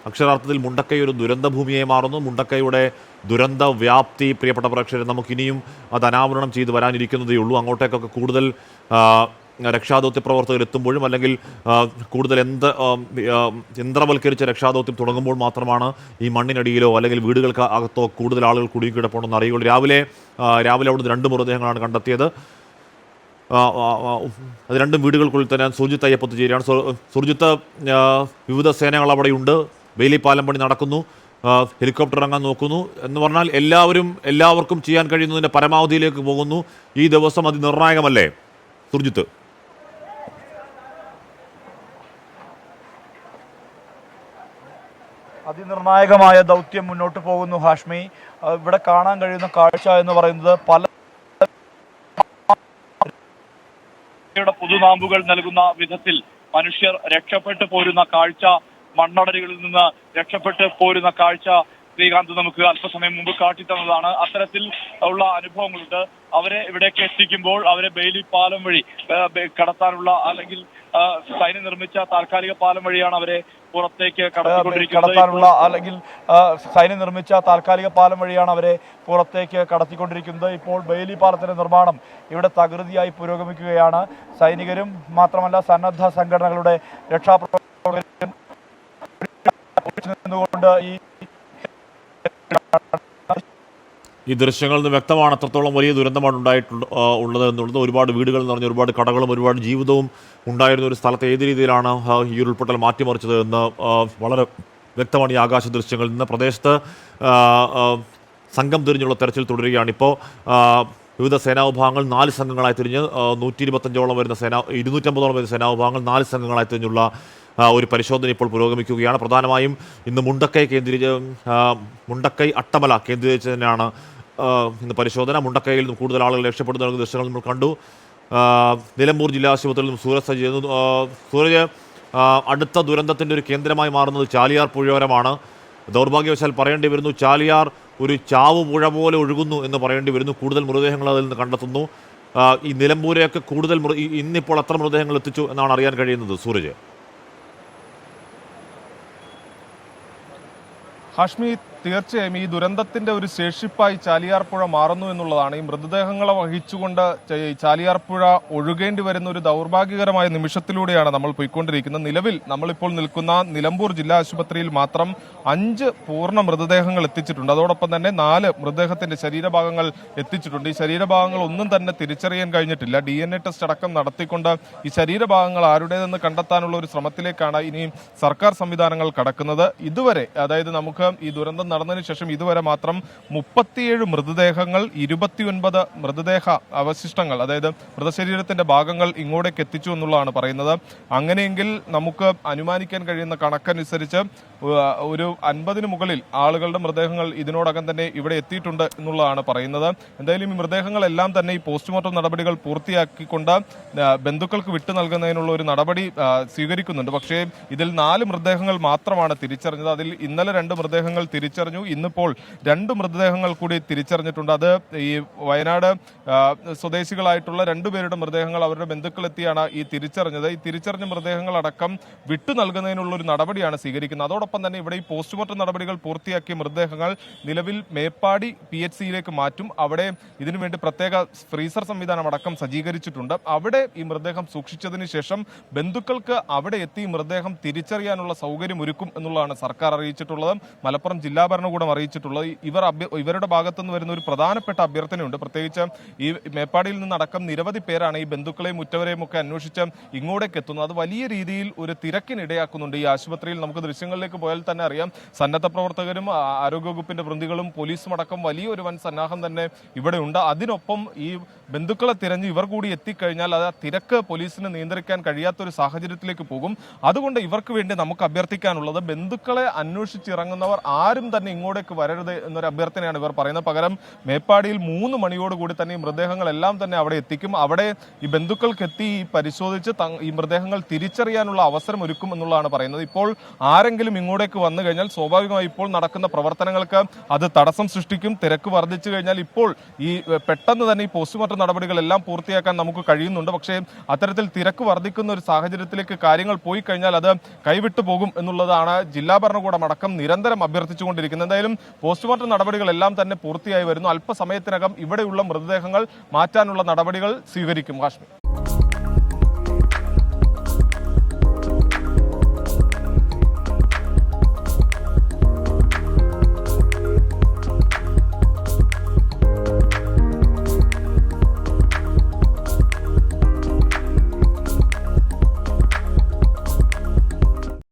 അക്ഷരാർത്ഥത്തിൽ മുണ്ടക്കൈ ഒരു ദുരന്ത ഭൂമിയായി മാറുന്നു. മുണ്ടക്കൈയുടെ ദുരന്ത വ്യാപ്തി പ്രിയപ്പെട്ട പ്രേക്ഷകരെ നമുക്കിനിയും അത് അനാവരണം ചെയ്ത് വരാനിരിക്കുന്നതേ ഉള്ളൂ. അങ്ങോട്ടേക്കൊക്കെ കൂടുതൽ രക്ഷാദൗത്യ പ്രവർത്തകർ എത്തുമ്പോഴും അല്ലെങ്കിൽ കൂടുതൽ യന്ത്രവൽക്കരിച്ച രക്ഷാദൗത്യം തുടങ്ങുമ്പോൾ മാത്രമാണ് ഈ മണ്ണിനടിയിലോ അല്ലെങ്കിൽ വീടുകൾക്ക് അകത്തോ കൂടുതൽ ആളുകൾ കുടുങ്ങിക്കിടപ്പുണ്ടെന്ന് അറിയുള്ളൂ. രാവിലെ അവിടുന്ന് 2 മൃതദേഹങ്ങളാണ് കണ്ടെത്തിയത്. അത് 2 വീടുകൾക്കുള്ളിൽ തന്നെ. സുർജിത്ത് അയ്യപ്പത്ത് ചേരുകയാണ്. സുർജിത്ത്, വിവിധ സേനകൾ അവിടെയുണ്ട്, വേലിപ്പാലം പണി നടക്കുന്നു, ഹെലികോപ്റ്റർ ഇറങ്ങാൻ നോക്കുന്നു എന്ന് പറഞ്ഞാൽ എല്ലാവർക്കും ചെയ്യാൻ കഴിയുന്നതിൻ്റെ പരമാവധിയിലേക്ക് പോകുന്നു. ഈ ദിവസം അതിനിർണായകമല്ലേ സുർജിത്ത്? അതിനിർണായകമായ ദൗത്യം മുന്നോട്ട് പോകുന്നു ഹാഷ്മി. ഇവിടെ കാണാൻ കഴിയുന്ന കാഴ്ച എന്ന് പറയുന്നത് പല പുതുനാമ്പുകൾ നൽകുന്ന വിധത്തിൽ മനുഷ്യർ രക്ഷപ്പെട്ടു പോരുന്ന കാഴ്ച, മണ്ണടലുകളിൽ നിന്ന് രക്ഷപ്പെട്ടു പോരുന്ന കാഴ്ച ശ്രീകാന്ത് നമുക്ക് അല്പസമയം മുമ്പ് കാട്ടിത്തന്നതാണ്. അത്തരത്തിൽ ഉള്ള അനുഭവങ്ങളുണ്ട്. അവരെ ഇവിടേക്ക് എത്തിക്കുമ്പോൾ അവരെ ബെയിലി പാലം വഴി കടത്താനുള്ള അല്ലെങ്കിൽ സൈന്യം നിർമ്മിച്ച താൽക്കാലിക പാലം വഴിയാണ് അവരെ പുറത്തേക്ക് കടത്തിക്കൊണ്ടിരിക്കുന്നത്. ഇപ്പോൾ ബെയിലി പാലത്തിന്റെ നിർമ്മാണം ഇവിടെ തകൃതിയായി പുരോഗമിക്കുകയാണ്. സൈനികരും മാത്രമല്ല സന്നദ്ധ സംഘടനകളുടെ രക്ഷാപ്രവർത്തകരും ഈ ദൃശ്യങ്ങളിൽ നിന്ന് വ്യക്തമാണ് എത്രത്തോളം വലിയ ദുരന്തമാണ് ഉള്ളത് എന്നുള്ളത്. ഒരുപാട് വീടുകൾ നിറഞ്ഞ, ഒരുപാട് കടകളും ഒരുപാട് ജീവിതവും ഉണ്ടായിരുന്ന ഒരു സ്ഥലത്ത് ഏത് രീതിയിലാണ് ഈ ഉരുൾപൊട്ടൽ മാറ്റിമറിച്ചത് എന്ന് വളരെ വ്യക്തമാണ് ഈ ആകാശ ദൃശ്യങ്ങളിൽ നിന്ന്. പ്രദേശത്ത് സംഘം തിരിഞ്ഞുള്ള തെരച്ചിൽ തുടരുകയാണ്. ഇപ്പോൾ വിവിധ സേനാവിഭാഗങ്ങൾ 4 സംഘങ്ങളായി തിരിഞ്ഞ് 250ഓളം വരുന്ന 250ഓളം വരുന്ന സേനാവിഭാഗങ്ങൾ 4 സംഘങ്ങളായി തിരിഞ്ഞുള്ള ഒരു പരിശോധന ഇപ്പോൾ പുരോഗമിക്കുകയാണ്. പ്രധാനമായും ഇന്ന് മുണ്ടക്കൈ അട്ടമല കേന്ദ്രീകരിച്ച് തന്നെയാണ് ഇന്ന് പരിശോധന. മുണ്ടക്കൈയിൽ നിന്നും കൂടുതൽ ആളുകൾ രക്ഷപ്പെടുന്ന ദൃശ്യങ്ങൾ നമ്മൾ കണ്ടു. നിലമ്പൂർ ജില്ലാ ആശുപത്രിയിൽ നിന്നും സൂരജ്, അടുത്ത ദുരന്തത്തിൻ്റെ ഒരു കേന്ദ്രമായി മാറുന്നത് ചാലിയാർ പുഴയോരമാണ്. ദൗർഭാഗ്യവശാൽ പറയേണ്ടി വരുന്നു, ചാലിയാർ ഒരു ചാവ് പുഴ പോലെ ഒഴുകുന്നു എന്ന് പറയേണ്ടി വരുന്നു. കൂടുതൽ മൃതദേഹങ്ങൾ അതിൽ നിന്ന് കണ്ടെത്തുന്നു. ഈ നിലമ്പൂരെയൊക്കെ കൂടുതൽ ഇന്നിപ്പോൾ എത്ര മൃതദേഹങ്ങൾ എത്തിച്ചു എന്നാണ് അറിയാൻ കഴിയുന്നത് സൂരജ്? ഹാഷ്മി, തീർച്ചയായും ഈ ദുരന്തത്തിന്റെ ഒരു ശേഷിപ്പായി ചാലിയാർ പുഴ മാറുന്നു എന്നുള്ളതാണ്. ഈ മൃതദേഹങ്ങളെ വഹിച്ചുകൊണ്ട് ചാലിയാർ പുഴ ഒഴുകേണ്ടി വരുന്ന ഒരു ദൗർഭാഗ്യകരമായ നിമിഷത്തിലൂടെയാണ് നമ്മൾ പോയിക്കൊണ്ടിരിക്കുന്നത്. നിലവിൽ നമ്മളിപ്പോൾ നിൽക്കുന്ന നിലമ്പൂർ ജില്ലാ ആശുപത്രിയിൽ മാത്രം 5 പൂർണ്ണ മൃതദേഹങ്ങൾ എത്തിച്ചിട്ടുണ്ട്. അതോടൊപ്പം തന്നെ 4 മൃതദേഹത്തിന്റെ ശരീരഭാഗങ്ങൾ എത്തിച്ചിട്ടുണ്ട്. ഈ ശരീരഭാഗങ്ങൾ ഒന്നും തന്നെ തിരിച്ചറിയാൻ കഴിഞ്ഞിട്ടില്ല. DNA ടെസ്റ്റ് അടക്കം നടത്തിക്കൊണ്ട് ഈ ശരീരഭാഗങ്ങൾ ആരുടേതെന്ന് കണ്ടെത്താനുള്ള ഒരു ശ്രമത്തിലേക്കാണ് ഇനിയും സർക്കാർ സംവിധാനങ്ങൾ കടക്കുന്നത്. ഇതുവരെ, അതായത് നമുക്ക് ഈ ദുരന്തം നടന്നതിന് ശേഷം ഇതുവരെ മാത്രം 37 മൃതദേഹങ്ങൾ, 29 മൃതദേഹ അവശിഷ്ടങ്ങൾ, അതായത് മൃതശരീരത്തിന്റെ ഭാഗങ്ങൾ ഇങ്ങോട്ടേക്ക് എത്തിച്ചു എന്നുള്ളതാണ് പറയുന്നത്. അങ്ങനെയെങ്കിൽ നമുക്ക് അനുമാനിക്കാൻ കഴിയുന്ന കണക്കനുസരിച്ച് ഒരു 50-ന് മുകളിൽ ആളുകളുടെ മൃതദേഹങ്ങൾ ഇതിനോടകം തന്നെ ഇവിടെ എത്തിയിട്ടുണ്ട് എന്നുള്ളതാണ് പറയുന്നത്. എന്തായാലും ഈ മൃതദേഹങ്ങളെല്ലാം തന്നെ ഈ പോസ്റ്റ്മോർട്ടം നടപടികൾ പൂർത്തിയാക്കിക്കൊണ്ട് ബന്ധുക്കൾക്ക് വിട്ടു നൽകുന്നതിനുള്ള ഒരു നടപടി സ്വീകരിക്കുന്നുണ്ട്. പക്ഷേ ഇതിൽ 4 മൃതദേഹങ്ങൾ മാത്രമാണ് തിരിച്ചറിഞ്ഞത്. അതിൽ ഇന്നലെ 2 മൃതദേഹങ്ങൾ തിരിച്ചറിഞ്ഞു. ഇന്നിപ്പോൾ 2 മൃതദേഹങ്ങൾ കൂടി തിരിച്ചറിഞ്ഞിട്ടുണ്ട്. അത് ഈ വയനാട് സ്വദേശികളായിട്ടുള്ള 2 പേരുടെ മൃതദേഹങ്ങൾ അവരുടെ ബന്ധുക്കളെത്തിയാണ് ഈ തിരിച്ചറിഞ്ഞത്. ഈ തിരിച്ചറിഞ്ഞ മൃതദേഹങ്ങൾ അടക്കം വിട്ടു നൽകുന്നതിനുള്ള ഒരു നടപടിയാണ് സ്വീകരിക്കുന്നത്. അതോടൊപ്പം തന്നെ ഇവിടെ ഈ പോസ്റ്റ്മോർട്ടം നടപടികൾ പൂർത്തിയാക്കിയ മൃതദേഹങ്ങൾ നിലവിൽ മേപ്പാടി PHCയിലേക്ക് മാറ്റും. അവിടെ ഇതിനുവേണ്ടി പ്രത്യേക ഫ്രീസർ സംവിധാനം അടക്കം സജ്ജീകരിച്ചിട്ടുണ്ട്. അവിടെ ഈ മൃതദേഹം സൂക്ഷിച്ചതിന് ശേഷം ബന്ധുക്കൾക്ക് അവിടെ എത്തി മൃതദേഹം തിരിച്ചറിയാനുള്ള സൗകര്യം ഒരുക്കും എന്നുള്ളതാണ് സർക്കാർ അറിയിച്ചിട്ടുള്ളത്. മലപ്പുറം ജില്ലാ ഭരണകൂടം അറിയിച്ചിട്ടുള്ളത്. ഇവരുടെ ഭാഗത്തുനിന്ന് വരുന്ന ഒരു പ്രധാനപ്പെട്ട അഭ്യർത്ഥനയുണ്ട്. പ്രത്യേകിച്ച് ഈ മേപ്പാടിയിൽ നിന്നടക്കം നിരവധി പേരാണ് ഈ ബന്ധുക്കളെയും ഉറ്റവരെയും ഒക്കെ അന്വേഷിച്ച് ഇങ്ങോട്ടേക്ക് എത്തുന്നത്. അത് വലിയ രീതിയിൽ ഒരു തിരക്കിനിടയാക്കുന്നുണ്ട്. ഈ ആശുപത്രിയിൽ നമുക്ക് ദൃശ്യങ്ങളിലേക്ക് പോയാൽ തന്നെ അറിയാം, സന്നദ്ധ പ്രവർത്തകരും ആരോഗ്യവകുപ്പിന്റെ വൃന്ദികളും പോലീസും അടക്കം വലിയൊരു വൻ സന്നാഹം തന്നെ ഇവിടെ ഉണ്ട്. അതിനൊപ്പം ഈ ബന്ധുക്കളെ തിരഞ്ഞ് ഇവർ കൂടി എത്തിക്കഴിഞ്ഞാൽ അത് ആ തിരക്ക് പോലീസിന് നിയന്ത്രിക്കാൻ കഴിയാത്തൊരു സാഹചര്യത്തിലേക്ക് പോകും. അതുകൊണ്ട് ഇവർക്ക് വേണ്ടി നമുക്ക് അഭ്യർത്ഥിക്കാനുള്ളത്, ബന്ധുക്കളെ അന്വേഷിച്ചിറങ്ങുന്നവർ ആരും തന്നെ തന്നെ ഇങ്ങോട്ടേക്ക് വരരുത് എന്നൊരു അഭ്യർത്ഥനയാണ് ഇവർ പറയുന്നത്. പകരം മേപ്പാടിയിൽ 3 മണിയോടുകൂടി തന്നെ ഈ മൃതദേഹങ്ങളെല്ലാം തന്നെ അവിടെ എത്തിക്കും. അവിടെ ഈ ബന്ധുക്കൾക്കെത്തി പരിശോധിച്ച് ഈ മൃതദേഹങ്ങൾ തിരിച്ചറിയാനുള്ള അവസരം ഒരുക്കും എന്നുള്ളതാണ് പറയുന്നത്. ഇപ്പോൾ ആരെങ്കിലും ഇങ്ങോട്ടേക്ക് വന്നു കഴിഞ്ഞാൽ സ്വാഭാവികമായി ഇപ്പോൾ നടക്കുന്ന പ്രവർത്തനങ്ങൾക്ക് അത് തടസ്സം സൃഷ്ടിക്കും. തിരക്ക് വർദ്ധിച്ചു കഴിഞ്ഞാൽ ഇപ്പോൾ ഈ പെട്ടെന്ന് തന്നെ ഈ പോസ്റ്റ്മോർട്ടം നടപടികളെല്ലാം പൂർത്തിയാക്കാൻ നമുക്ക് കഴിയുന്നുണ്ട്. പക്ഷേ അത്തരത്തിൽ തിരക്ക് വർദ്ധിക്കുന്ന ഒരു സാഹചര്യത്തിലേക്ക് കാര്യങ്ങൾ പോയി കഴിഞ്ഞാൽ അത് കൈവിട്ടു പോകും എന്നുള്ളതാണ് ജില്ലാ ഭരണകൂടം അടക്കം നിരന്തരം അഭ്യർത്ഥിച്ചുകൊണ്ടിരിക്കുന്നത്. എന്തായാലും പോസ്റ്റ്മോർട്ടം നടപടികളെല്ലാം തന്നെ പൂർത്തിയായി വരുന്നു. അല്പസമയത്തിനകം ഇവിടെയുള്ള മൃതദേഹങ്ങൾ മാറ്റാനുള്ള നടപടികൾ സ്വീകരിക്കും. കാശ്മീർ.